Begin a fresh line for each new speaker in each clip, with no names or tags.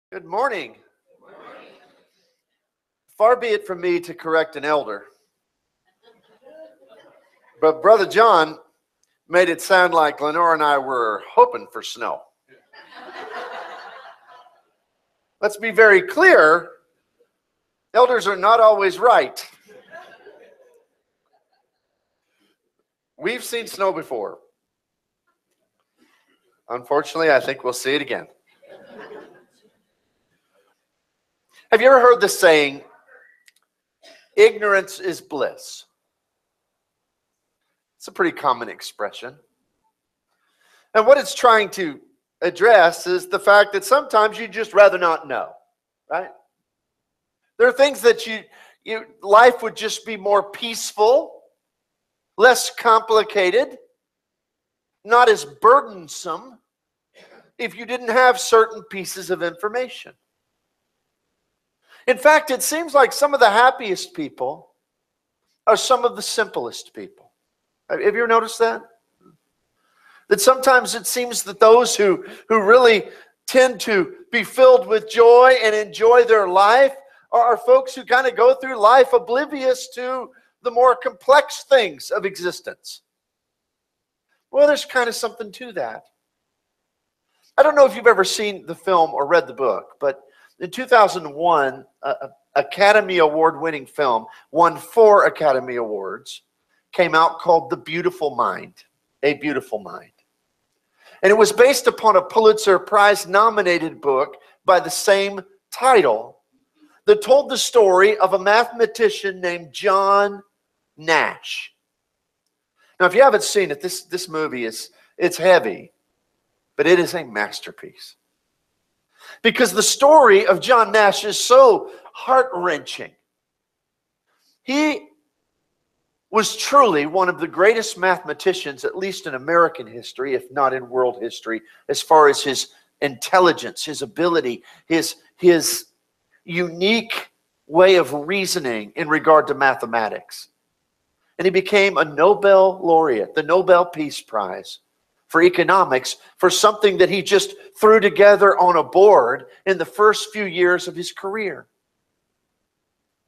Good morning. Far be it from me to correct an elder, but Brother John made it sound like Lenore and I were hoping for snow. Let's be very clear, elders are not always right. We've seen snow before. Unfortunately, I think we'll see it again. Have you ever heard the saying, ignorance is bliss? It's a pretty common expression. And what it's trying to address is the fact that sometimes you'd just rather not know, right? There are things that life would just be more peaceful, less complicated, not as burdensome if you didn't have certain pieces of information. In fact, it seems like some of the happiest people are some of the simplest people. Have you ever noticed that? That sometimes it seems that those who really tend to be filled with joy and enjoy their life are folks who kind of go through life oblivious to the more complex things of existence. Well, there's kind of something to that. I don't know if you've ever seen the film or read the book, but in 2001, Academy Award-winning film, won 4 Academy Awards, came out called The Beautiful Mind, A Beautiful Mind. And it was based upon a Pulitzer Prize-nominated book by the same title that told the story of a mathematician named John Nash. Now, if you haven't seen it, this movie it's heavy, but it is a masterpiece. Because the story of John Nash is so heart-wrenching. He was truly one of the greatest mathematicians, at least in American history, if not in world history, as far as his intelligence, his ability, his unique way of reasoning in regard to mathematics. And he became a Nobel laureate, the Nobel Peace Prize for economics, for something that he just threw together on a board in the first few years of his career.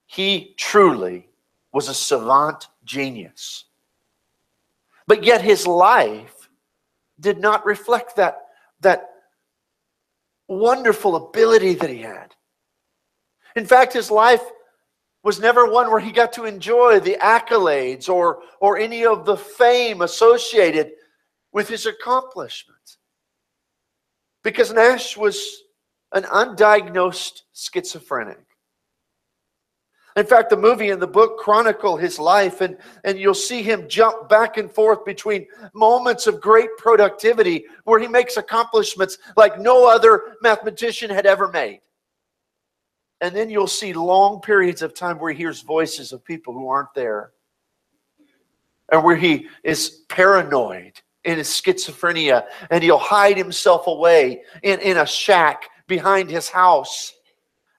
He truly was a savant genius. But yet his life did not reflect that wonderful ability that he had. In fact, his life was never one where he got to enjoy the accolades or any of the fame associated with his accomplishments. Because Nash was an undiagnosed schizophrenic. In fact, the movie and the book chronicle his life, and you'll see him jump back and forth between moments of great productivity where he makes accomplishments like no other mathematician had ever made. And then you'll see long periods of time where he hears voices of people who aren't there. And where he is paranoid in his schizophrenia, and he'll hide himself away in a shack behind his house.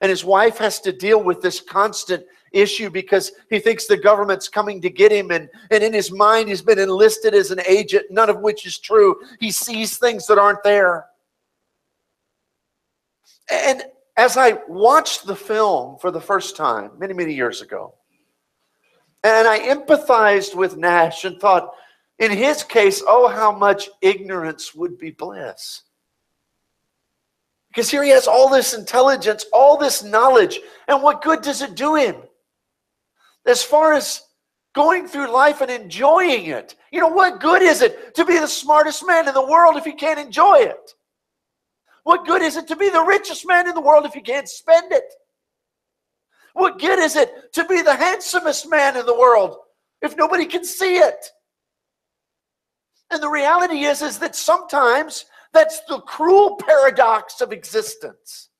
And his wife has to deal with this constant issue because he thinks the government's coming to get him, and in his mind he's been enlisted as an agent, none of which is true. He sees things that aren't there. And as I watched the film for the first time, many, many years ago, and I empathized with Nash and thought, in his case, oh, how much ignorance would be bliss. Because here he has all this intelligence, all this knowledge, and what good does it do him? As far as going through life and enjoying it, you know, what good is it to be the smartest man in the world if you can't enjoy it? What good is it to be the richest man in the world if you can't spend it? What good is it to be the handsomest man in the world if nobody can see it? And the reality is that sometimes that's the cruel paradox of existence.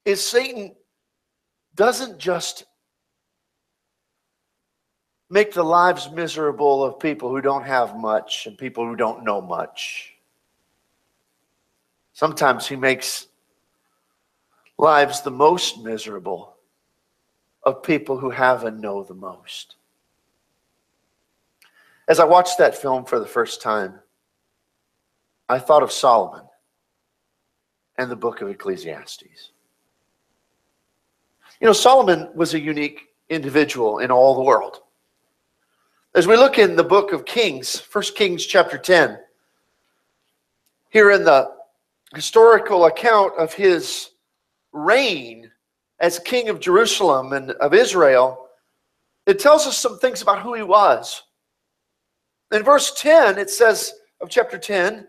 Is Satan doesn't just make the lives miserable of people who don't have much and people who don't know much. Sometimes he makes lives the most miserable of people who have and know the most. As I watched that film for the first time, I thought of Solomon. and the book of Ecclesiastes. You know, Solomon was a unique individual in all the world. As we look in the book of Kings, 1 Kings chapter 10, here in the historical account of his reign as king of Jerusalem and of Israel, it tells us some things about who he was. In verse 10, it says of chapter 10,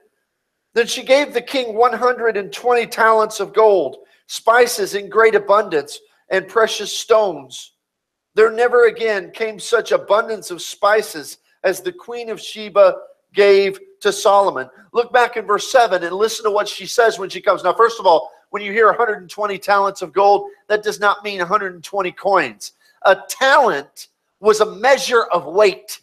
then she gave the king 120 talents of gold, spices in great abundance, and precious stones. There never again came such abundance of spices as the queen of Sheba gave to Solomon. Look back in verse 7 and listen to what she says when she comes. Now, first of all, when you hear 120 talents of gold, that does not mean 120 coins. A talent was a measure of weight.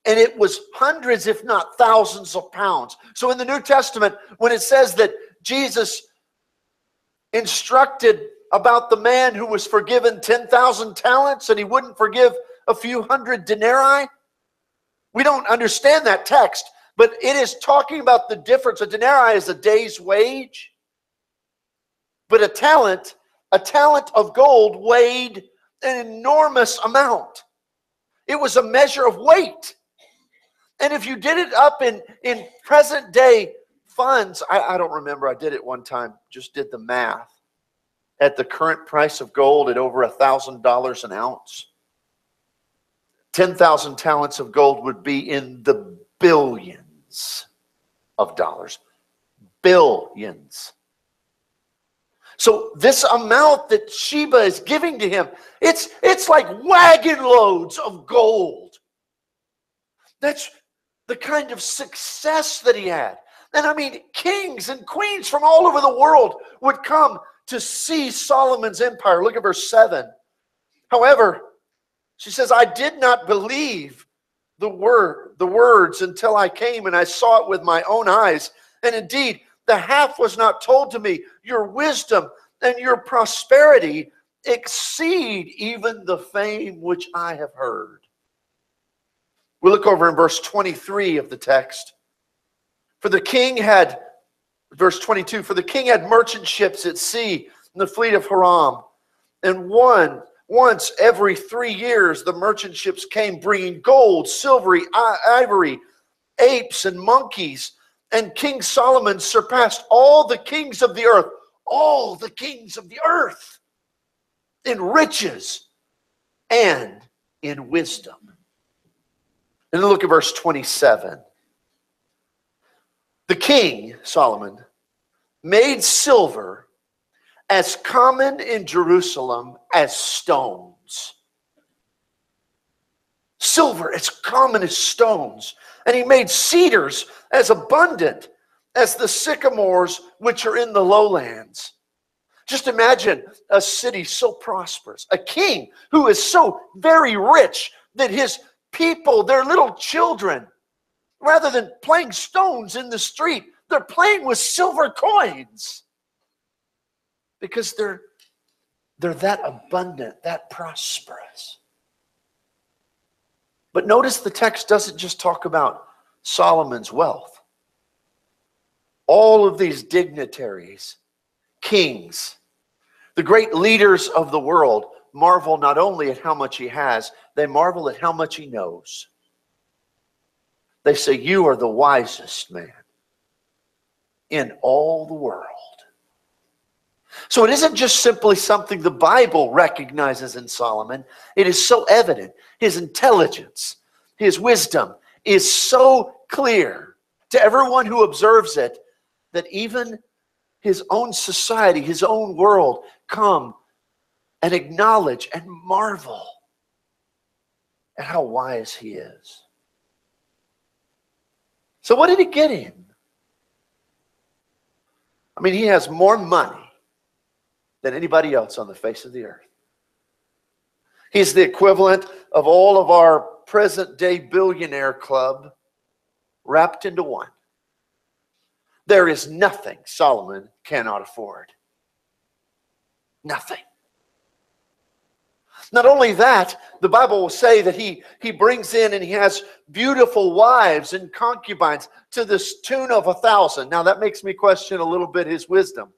And it was hundreds, if not thousands of pounds. So in the New Testament, when it says that Jesus instructed about the man who was forgiven 10,000 talents and he wouldn't forgive a few hundred denarii, we don't understand that text, but it is talking about the difference. A denarii is a day's wage, but a talent of gold weighed an enormous amount. It was a measure of weight. And if you did it up in present day funds, I don't remember, I did it one time, just did the math. At the current price of gold at over $1,000 an ounce, 10,000 talents of gold would be in the billions of dollars. Billions. So this amount that Sheba is giving to him, it's like wagon loads of gold. That's the kind of success that he had. And I mean, kings and queens from all over the world would come to see Solomon's empire. Look at verse 7. However, she says, I did not believe the words until I came and I saw it with my own eyes. And indeed, the half was not told to me. Your wisdom and your prosperity exceed even the fame which I have heard. We look over in verse 23 of the text. For the king had, verse 22, for the king had merchant ships at sea in the fleet of Hiram. And once every 3 years, the merchant ships came bringing gold, silver, ivory, apes, and monkeys. And King Solomon surpassed all the kings of the earth, in riches and in wisdom. And then look at verse 27. The king, Solomon, made silver as common in Jerusalem as stones. Silver as common as stones. And he made cedars as abundant as the sycamores which are in the lowlands. Just imagine a city so prosperous, a king who is so very rich that his people, their little children, rather than playing stones in the street, they're playing with silver coins. Because they're that abundant, that prosperous. But notice the text doesn't just talk about Solomon's wealth. All of these dignitaries, kings, the great leaders of the world marvel not only at how much he has, they marvel at how much he knows. They say, you are the wisest man in all the world. So it isn't just simply something the Bible recognizes in Solomon. It is so evident. His intelligence, his wisdom is so clear to everyone who observes it that even his own society, his own world come and acknowledge and marvel at how wise he is. So what did he get in? I mean, he has more money than anybody else on the face of the earth. He's the equivalent of all of our present-day billionaire club wrapped into one. There is nothing Solomon cannot afford. Nothing. Not only that, the Bible will say that he brings in and he has beautiful wives and concubines to this tune of 1,000. Now that makes me question a little bit his wisdom.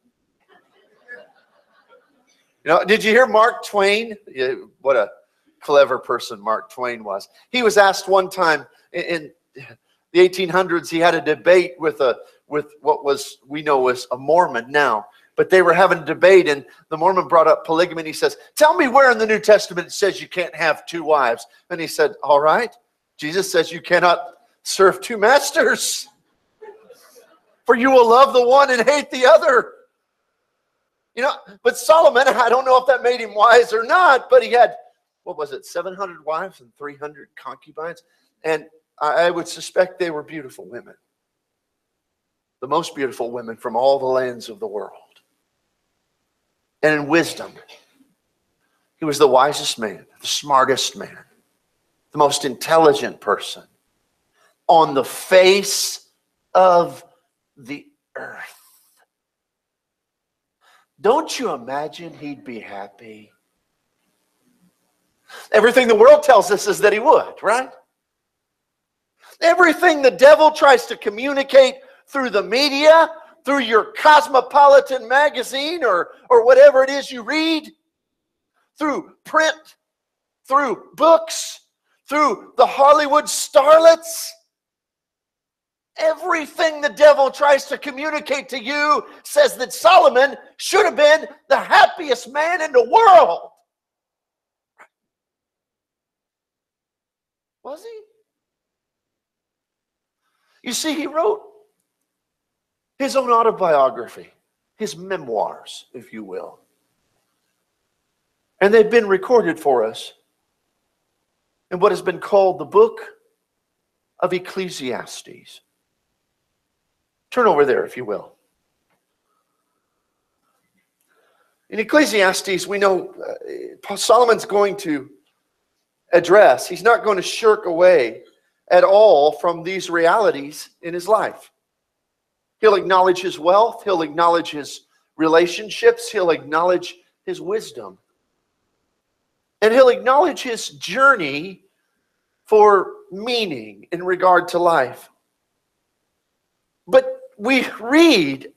Did you hear Mark Twain? What a clever person Mark Twain was. He was asked one time in the 1800s, he had a debate with what we know as a Mormon now. But they were having a debate, and the Mormon brought up polygamy, and he says, tell me where in the New Testament it says you can't have two wives. And he said, all right, Jesus says you cannot serve two masters. For you will love the one and hate the other. But Solomon, I don't know if that made him wise or not, but he had, 700 wives and 300 concubines? And I would suspect they were beautiful women. The most beautiful women from all the lands of the world. And in wisdom, he was the wisest man, the smartest man, the most intelligent person on the face of the earth. Don't you imagine he'd be happy? Everything the world tells us is that he would, right? Everything the devil tries to communicate through the media, through your cosmopolitan magazine or whatever it is you read, through print, through books, through the Hollywood starlets. Everything the devil tries to communicate to you says that Solomon should have been the happiest man in the world. Was he? You see, he wrote his own autobiography, his memoirs, if you will. And they've been recorded for us in what has been called the book of Ecclesiastes. Turn over there, if you will. In Ecclesiastes, we know Solomon's going to address, he's not going to shirk away at all from these realities in his life. He'll acknowledge his wealth. He'll acknowledge his relationships. He'll acknowledge his wisdom. And he'll acknowledge his journey for meaning in regard to life. But we read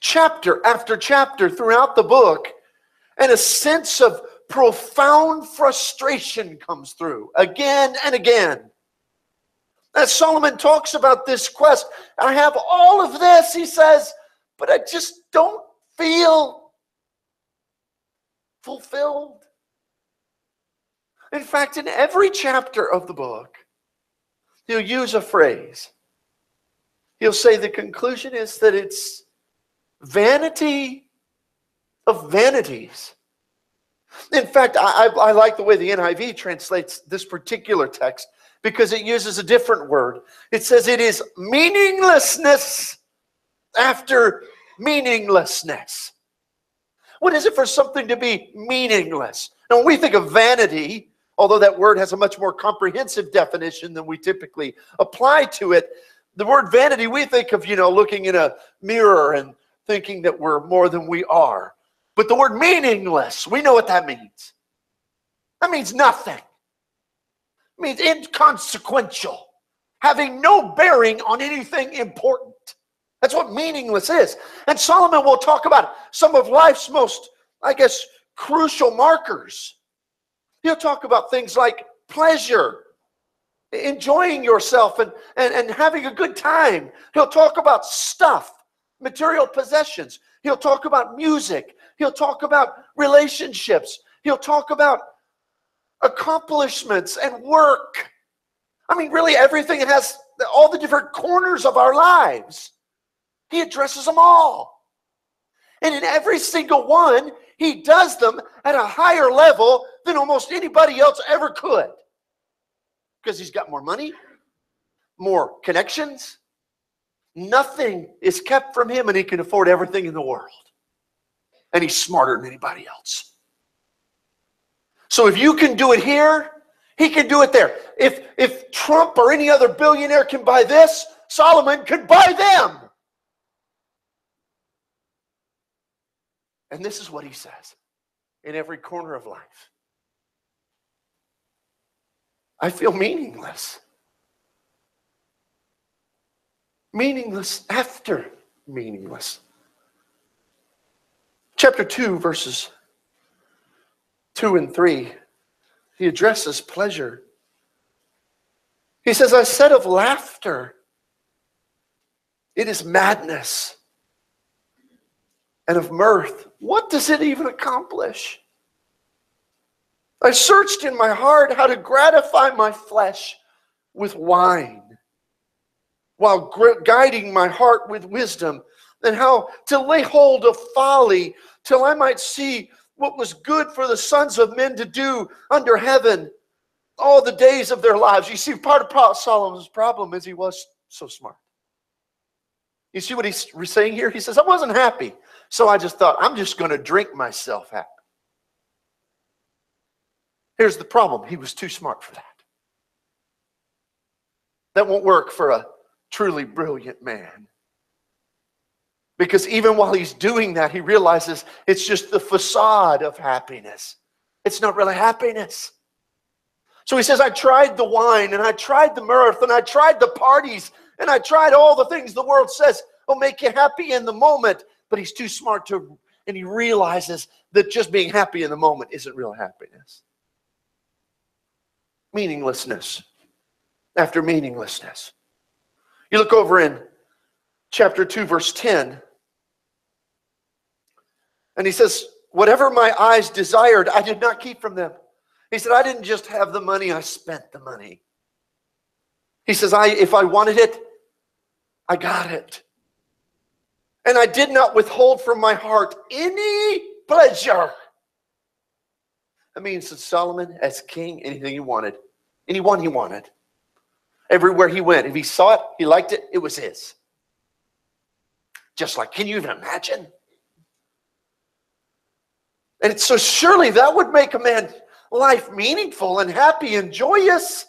chapter after chapter throughout the book, and a sense of profound frustration comes through again and again. As Solomon talks about this quest, I have all of this, he says, but I just don't feel fulfilled. In fact, in every chapter of the book, he'll use a phrase. He'll say the conclusion is that it's vanity of vanities. In fact, I like the way the NIV translates this particular text, because it uses a different word. It says it is meaninglessness after meaninglessness. What is it for something to be meaningless? Now, when we think of vanity, although that word has a much more comprehensive definition than we typically apply to it, the word vanity, we think of, looking in a mirror and thinking that we're more than we are. But the word meaningless, we know what that means. That means nothing. It means inconsequential, having no bearing on anything important. That's what meaningless is. And Solomon will talk about some of life's most, crucial markers. He'll talk about things like pleasure, enjoying yourself and having a good time. He'll talk about stuff, material possessions. He'll talk about music. He'll talk about relationships. He'll talk about accomplishments and work. Really everything. It has all the different corners of our lives. He addresses them all. And in every single one, he does them at a higher level than almost anybody else ever could. Because he's got more money, more connections. Nothing is kept from him, and he can afford everything in the world. And he's smarter than anybody else. So if you can do it here, he can do it there. If Trump or any other billionaire can buy this, Solomon could buy them. And this is what he says in every corner of life. I feel meaningless. Meaningless after meaningless. Chapter 2, verses 2 and 3, he addresses pleasure. He says, I said of laughter, it is madness. And of mirth, what does it even accomplish? I searched in my heart how to gratify my flesh with wine, while guiding my heart with wisdom, and how to lay hold of folly, till I might see what was good for the sons of men to do under heaven all the days of their lives. You see, part of Solomon's problem is he was so smart. You see what he's saying here? He says, I wasn't happy, so I just thought, I'm just going to drink myself happy. Here's the problem. He was too smart for that. That won't work for a truly brilliant man. Because even while he's doing that, he realizes it's just the facade of happiness. It's not really happiness. So he says, I tried the wine, and I tried the mirth, and I tried the parties, and I tried all the things the world says will make you happy in the moment. But he's too smart to, and he realizes that just being happy in the moment isn't real happiness. Meaninglessness after meaninglessness. You look over in chapter 2, verse 10. And he says, whatever my eyes desired, I did not keep from them. He said, I didn't just have the money, I spent the money. He says, if I wanted it, I got it. And I did not withhold from my heart any pleasure. That means that Solomon, as king, anything he wanted. Anyone he wanted. Everywhere he went. If he saw it, he liked it, it was his. Just like, can you even imagine? And so surely that would make a man's life meaningful and happy and joyous.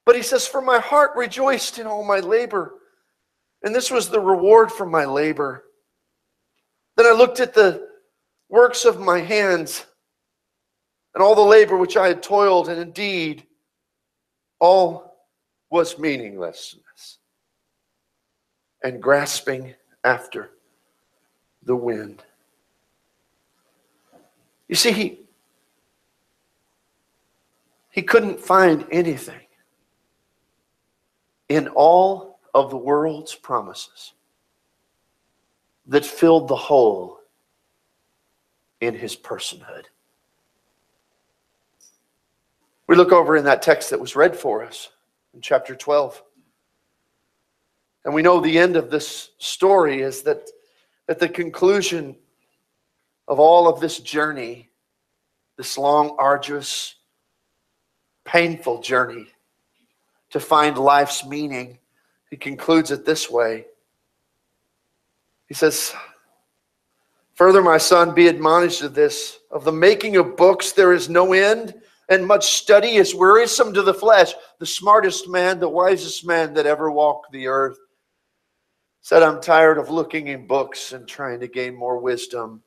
But he says, for my heart rejoiced in all my labor. And this was the reward for my labor. Then I looked at the works of my hands and all the labor which I had toiled, and indeed, all was meaninglessness and grasping after the wind. You see, he couldn't find anything in all of the world's promises that filled the hole in his personhood. We look over in that text that was read for us in chapter 12. And we know the end of this story is that at the conclusion of all of this journey, this long, arduous, painful journey to find life's meaning, he concludes it this way. He says, further, my son, be admonished of this. Of the making of books there is no end, and much study is wearisome to the flesh. The smartest man, the wisest man that ever walked the earth, said, I'm tired of looking in books and trying to gain more wisdom.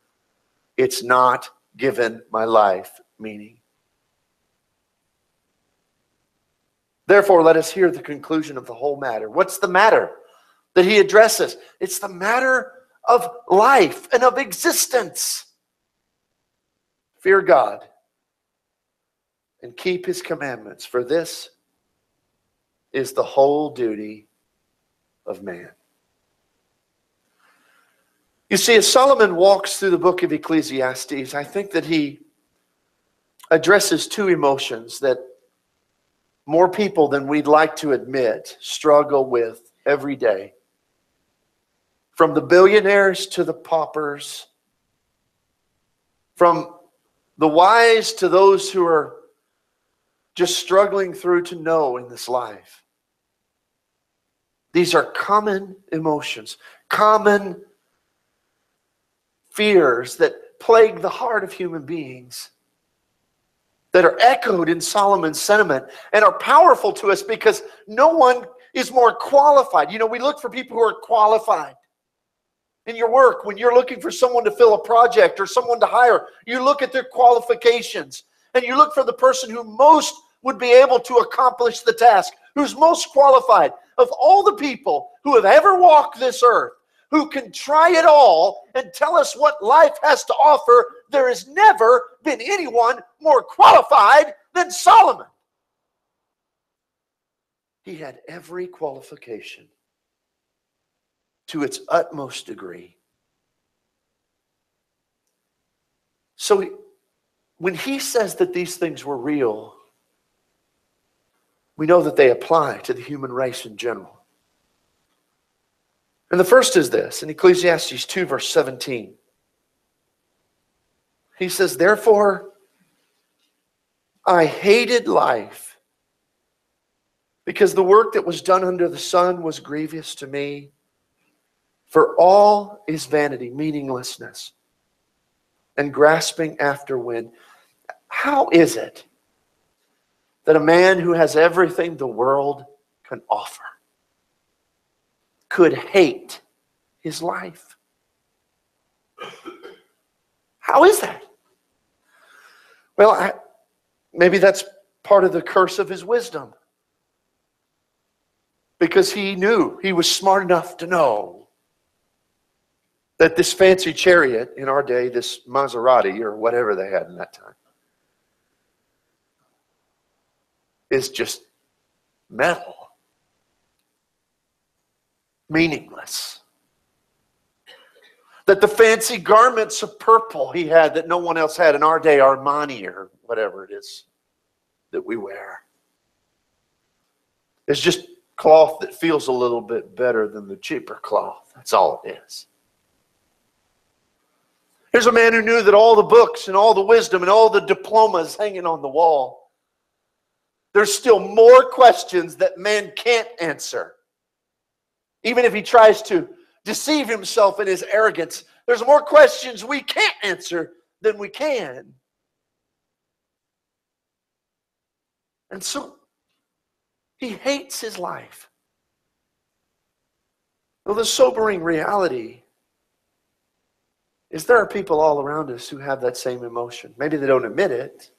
It's not given my life meaning. Therefore, let us hear the conclusion of the whole matter. What's the matter that he addresses? It's the matter of life and of existence. Fear God and keep his commandments, for this is the whole duty of man. You see, as Solomon walks through the book of Ecclesiastes, I think that he addresses two emotions that more people than we'd like to admit struggle with every day. From the billionaires to the paupers, from the wise to those who are just struggling through to know in this life. These are common emotions, common fears that plague the heart of human beings, that are echoed in Solomon's sentiment and are powerful to us because no one is more qualified. You know, we look for people who are qualified. In your work, when you're looking for someone to fill a project or someone to hire, you look at their qualifications and you look for the person who most would be able to accomplish the task, who's most qualified of all the people who have ever walked this earth, who can try it all and tell us what life has to offer. There has never been anyone more qualified than Solomon. He had every qualification to its utmost degree. So when he says that these things were real, we know that they apply to the human race in general. And the first is this, in Ecclesiastes 2, verse 17. He says, therefore, I hated life, because the work that was done under the sun was grievous to me. For all is vanity, meaninglessness, and grasping after wind. How is it that a man who has everything the world can offer could hate his life? How is that? Well, maybe that's part of the curse of his wisdom. Because he knew, he was smart enough to know that this fancy chariot in our day, this Maserati or whatever they had in that time, is just metal. Meaningless. That the fancy garments of purple he had that no one else had in our day, Armani or whatever it is that we wear, is just cloth that feels a little bit better than the cheaper cloth. That's all it is. Here's a man who knew that all the books and all the wisdom and all the diplomas hanging on the wall, there's still more questions that man can't answer. Even if he tries to deceive himself in his arrogance, there's more questions we can't answer than we can. And so he hates his life. Well, the sobering reality is there are people all around us who have that same emotion. Maybe they don't admit it.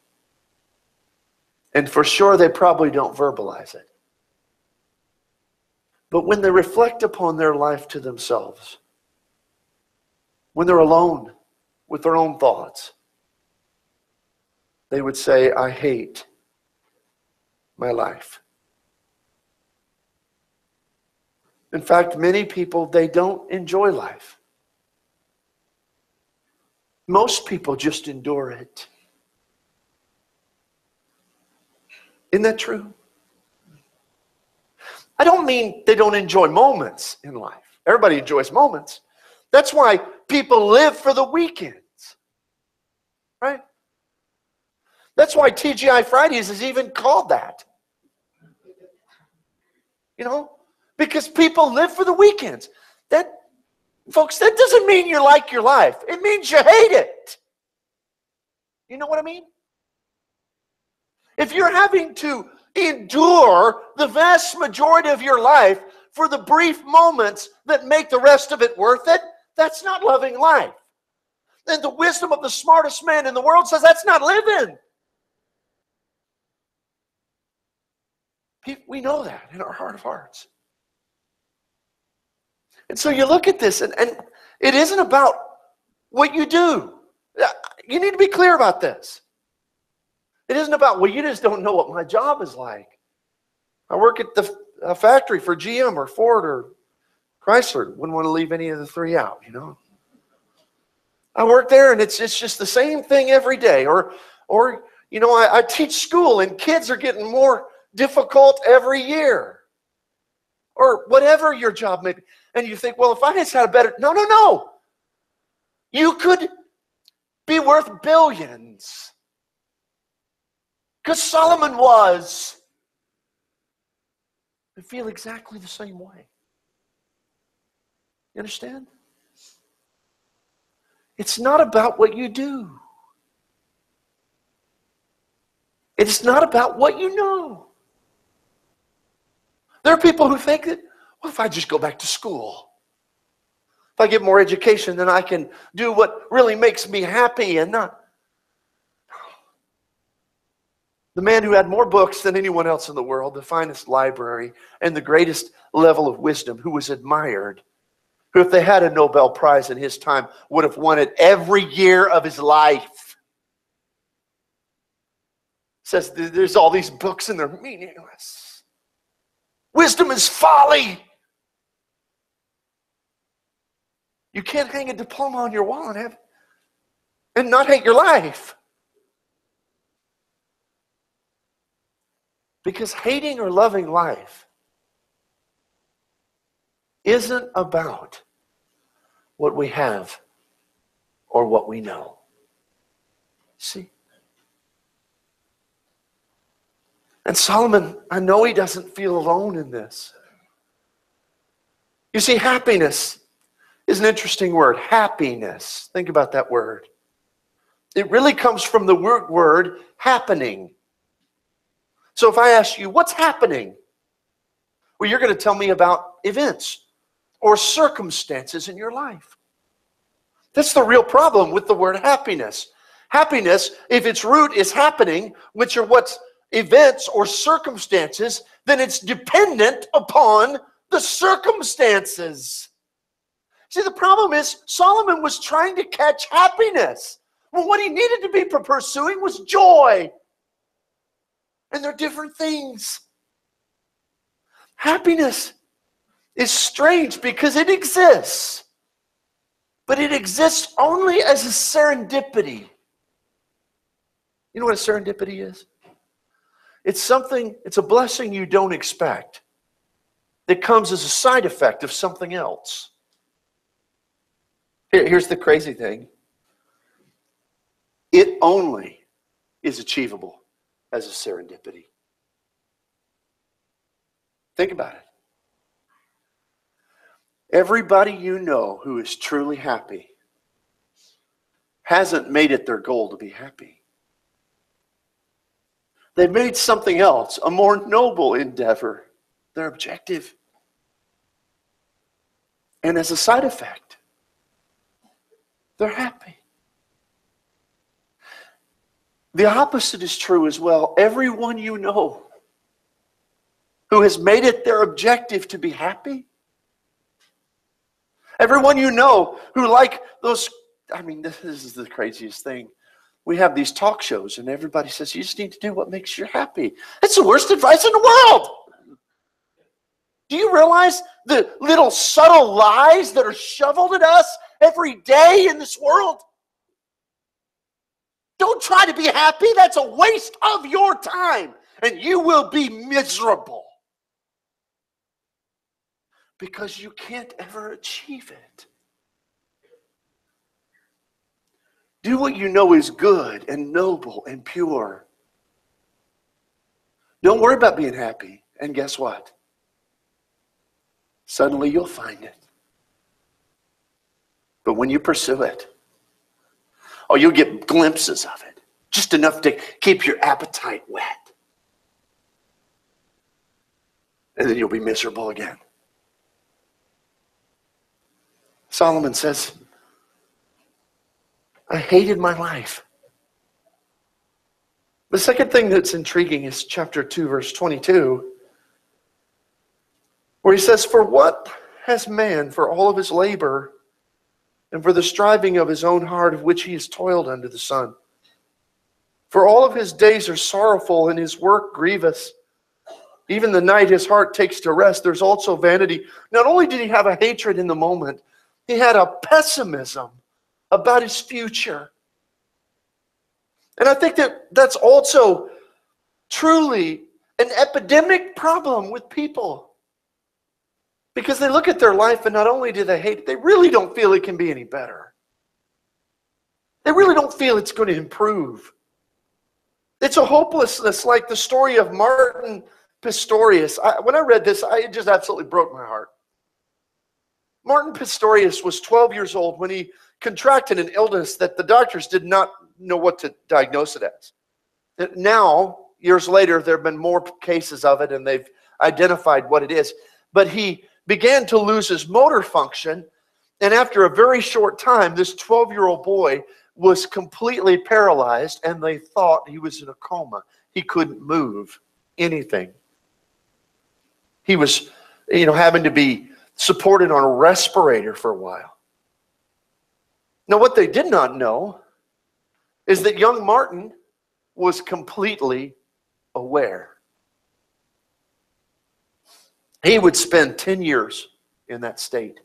And for sure, they probably don't verbalize it. But when they reflect upon their life to themselves, when they're alone with their own thoughts, they would say, I hate my life. In fact, many people, they don't enjoy life. Most people just endure it. Isn't that true? I don't mean they don't enjoy moments in life. Everybody enjoys moments. That's why people live for the weekends. Right? That's why TGI Fridays is even called that. You know? Because people live for the weekends. Folks, that doesn't mean you like your life. It means you hate it. You know what I mean? If you're having to endure the vast majority of your life for the brief moments that make the rest of it worth it, that's not loving life. And the wisdom of the smartest man in the world says that's not living. We know that in our heart of hearts. And so you look at this, and it isn't about what you do. You need to be clear about this. It isn't about, well, you just don't know what my job is like. I work at the factory for GM or Ford or Chrysler. Wouldn't want to leave any of the three out, you know. I work there, and it's just the same thing every day. Or you know, I teach school, and kids are getting more difficult every year. Or whatever your job may be. And you think, well, if I just had a better... No. You could be worth billions. Because Solomon was. I feel exactly the same way. You understand? It's not about what you do. It's not about what you know. There are people who think that, well, if I just go back to school, if I get more education, then I can do what really makes me happy and not. The man who had more books than anyone else in the world, the finest library, and the greatest level of wisdom, who was admired, who, if they had a Nobel Prize in his time, would have won it every year of his life. Says there's all these books and they're meaningless. Wisdom is folly. You can't hang a diploma on your wall and not hate your life. Because hating or loving life isn't about what we have or what we know. See? And Solomon, I know he doesn't feel alone in this. You see, happiness is an interesting word. Happiness. Think about that word. It really comes from the word happening. So if I ask you, what's happening? Well, you're going to tell me about events or circumstances in your life. That's the real problem with the word happiness. Happiness, if its root is happening, which are what's events or circumstances, then it's dependent upon the circumstances. See, the problem is Solomon was trying to catch happiness. Well, what he needed to be pursuing was joy. And they're different things. Happiness is strange because it exists. But it exists only as a serendipity. You know what a serendipity is? It's a blessing you don't expect that comes as a side effect of something else. Here's the crazy thing. It only is achievable as a serendipity. Think about it. Everybody you know who is truly happy hasn't made it their goal to be happy. They've made something else, a more noble endeavor, their objective. And as a side effect, they're happy. The opposite is true as well. Everyone you know who has made it their objective to be happy, everyone you know who like those, this is the craziest thing. We have these talk shows and everybody says, you just need to do what makes you happy. That's the worst advice in the world. Do you realize the little subtle lies that are shoveled at us every day in this world? Don't try to be happy. That's a waste of your time. And you will be miserable. Because you can't ever achieve it. Do what you know is good and noble and pure. Don't worry about being happy. And guess what? Suddenly you'll find it. But when you pursue it, you'll get glimpses of it. Just enough to keep your appetite wet. And then you'll be miserable again. Solomon says, I hated my life. The second thing that's intriguing is chapter 2, verse 22, where he says, for what has man for all of his labor and for the striving of his own heart of which he has toiled under the sun? For all of his days are sorrowful and his work grievous. Even the night his heart takes to rest. There's also vanity. Not only did he have a hatred in the moment, he had a pessimism about his future. And I think that's also truly an epidemic problem with people. Because they look at their life and not only do they hate it, they really don't feel it can be any better. They really don't feel it's going to improve. It's a hopelessness like the story of Martin Pistorius. When I read this, it just absolutely broke my heart. Martin Pistorius was 12 years old when he contracted an illness that the doctors did not know what to diagnose it as. Now, years later, there have been more cases of it and they've identified what it is. But he began to lose his motor function, and after a very short time, this 12-year-old boy was completely paralyzed, and they thought he was in a coma. he couldn't move anything. He was, having to be supported on a respirator for a while. Now, what they did not know is that young Martin was completely aware. He would spend 10 years in that state.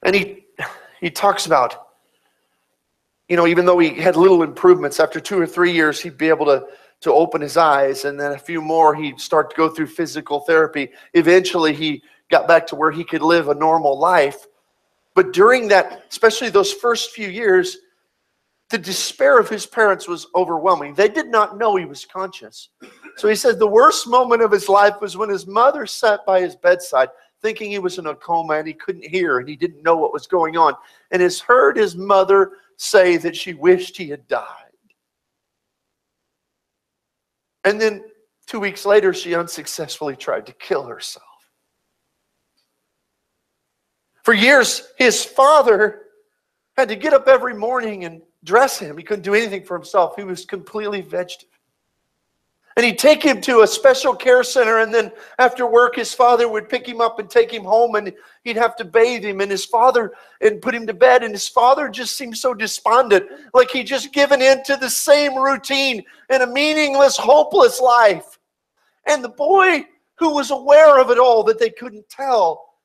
And he talks about, even though he had little improvements, after 2 or 3 years, he'd be able to open his eyes, and then a few more, he'd start to go through physical therapy. Eventually, he got back to where he could live a normal life. But during that, especially those first few years, the despair of his parents was overwhelming. They did not know he was conscious. So he said the worst moment of his life was when his mother sat by his bedside, thinking he was in a coma and he couldn't hear and he didn't know what was going on. And has heard his mother say that she wished he had died. And then 2 weeks later, she unsuccessfully tried to kill herself. For years, his father had to get up every morning and dress him. He couldn't do anything for himself. He was completely vegetative. And he'd take him to a special care center, and then after work, his father would pick him up and take him home, and he'd have to bathe him, and put him to bed, and his father just seemed so despondent, like he'd just given in to the same routine and a meaningless, hopeless life. And the boy, who was aware of it all, that they couldn't tell,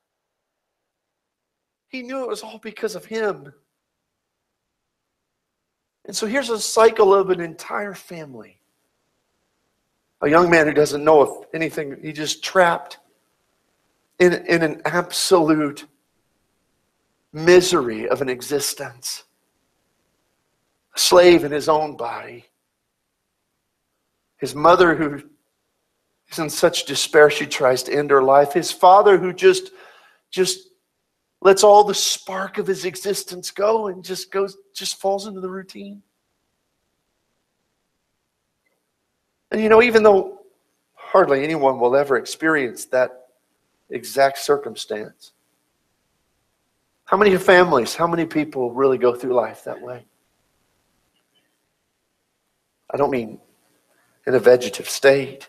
he knew it was all because of him. And so here's a cycle of an entire family. A young man who doesn't know if anything, he's just trapped in an absolute misery of an existence. A slave in his own body. His mother who is in such despair she tries to end her life. His father who just lets all the spark of his existence go and just falls into the routine. And even though hardly anyone will ever experience that exact circumstance, how many families, how many people really go through life that way? I don't mean in a vegetative state,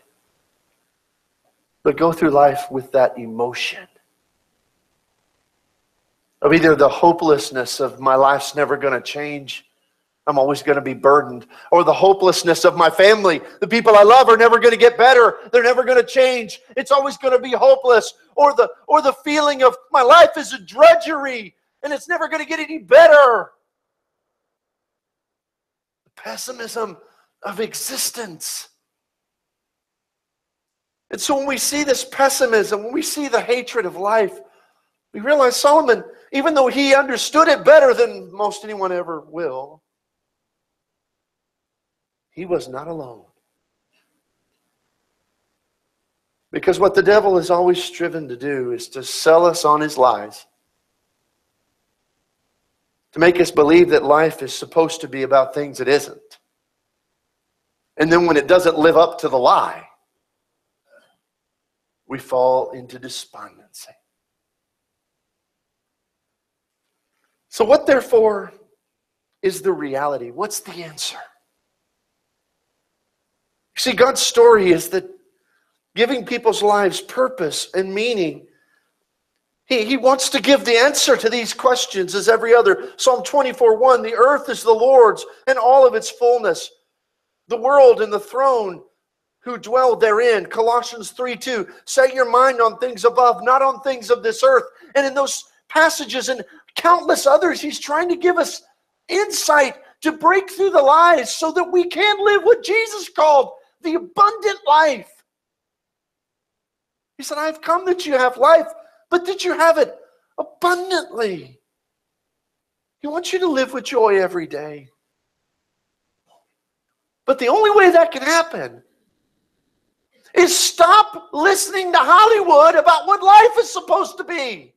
but go through life with that emotion of either the hopelessness of my life's never going to change, I'm always going to be burdened, or the hopelessness of my family, the people I love are never going to get better, they're never going to change, it's always going to be hopeless, or the feeling of my life is a drudgery and it's never going to get any better. The pessimism of existence. And so when we see this pessimism, when we see the hatred of life, we realize Solomon, even though he understood it better than most anyone ever will, he was not alone. Because what the devil has always striven to do is to sell us on his lies. To make us believe that life is supposed to be about things it isn't. And then when it doesn't live up to the lie, we fall into despondency. So what therefore is the reality? What's the answer? See, God's story is that giving people's lives purpose and meaning. He wants to give the answer to these questions as every other. Psalm 24:1, the earth is the Lord's and all of its fullness, the world and the throne who dwell therein. Colossians 3:2, set your mind on things above, not on things of this earth. And in those passages and countless others, he's trying to give us insight to break through the lies so that we can live what Jesus called the abundant life. He said, I've come that you have life, but that you have it abundantly. He wants you to live with joy every day. But the only way that can happen is stop listening to Hollywood about what life is supposed to be.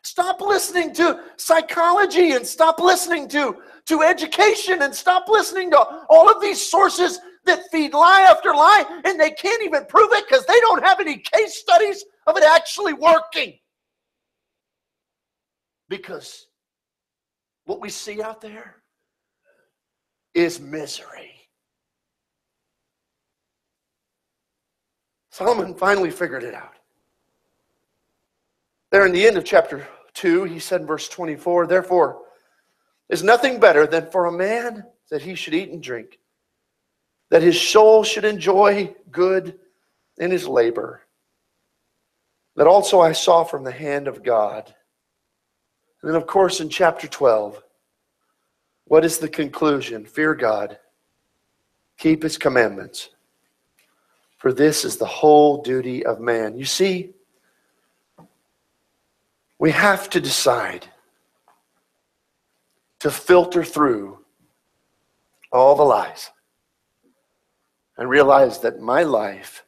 Stop listening to psychology and stop listening to education and stop listening to all of these sources that feed lie after lie, and they can't even prove it because they don't have any case studies of it actually working. Because what we see out there is misery. Solomon finally figured it out. There in the end of chapter 2, he said in verse 24, therefore, is nothing better than for a man that he should eat and drink, that his soul should enjoy good in his labor. That also I saw from the hand of God. And then, of course, in chapter 12, what is the conclusion? Fear God, keep his commandments, for this is the whole duty of man. You see, we have to decide to filter through all the lies and realize that my life,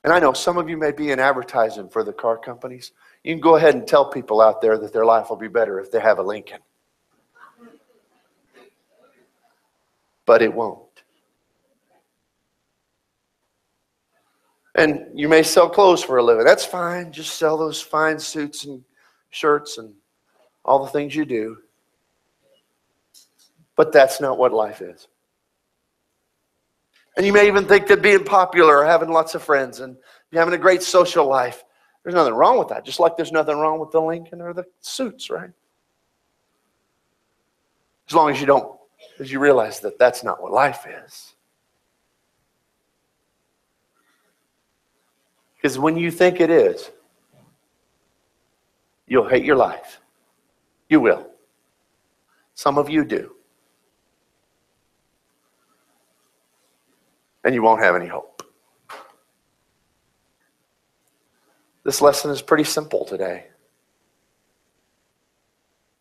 and I know some of you may be in advertising for the car companies. You can go ahead and tell people out there that their life will be better if they have a Lincoln. But it won't. And you may sell clothes for a living. That's fine. Just sell those fine suits and shirts and all the things you do. But that's not what life is. And you may even think that being popular or having lots of friends and having a great social life, there's nothing wrong with that. Just like there's nothing wrong with the Lincoln or the suits, right? As long as you realize that that's not what life is. Because when you think it is, you'll hate your life. You will. Some of you do. And you won't have any hope. This lesson is pretty simple today.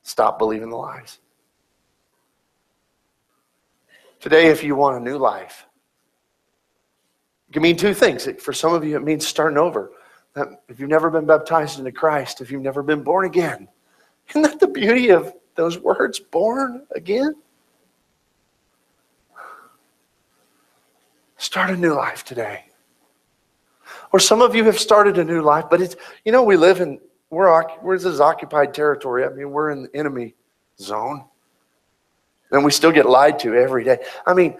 Stop believing the lies. Today, if you want a new life, it can mean two things. For some of you, it means starting over. If you've never been baptized into Christ, if you've never been born again, isn't that the beauty of those words, born again? Start a new life today. Or some of you have started a new life, but it's, we live in, this is occupied territory. I mean, we're in the enemy zone. And we still get lied to every day. I mean,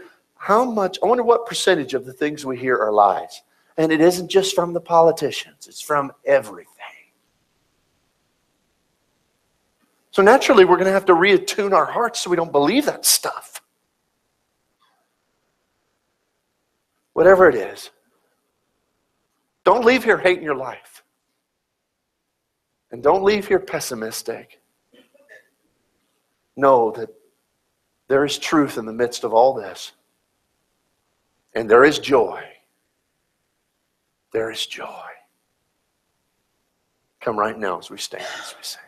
I wonder what percentage of the things we hear are lies. And it isn't just from the politicians. It's from everything. So naturally, we're going to have to reattune our hearts so we don't believe that stuff. Whatever it is. Don't leave here hating your life. And don't leave here pessimistic. Know that there is truth in the midst of all this. And there is joy. There is joy. Come right now as we stand, as we sing.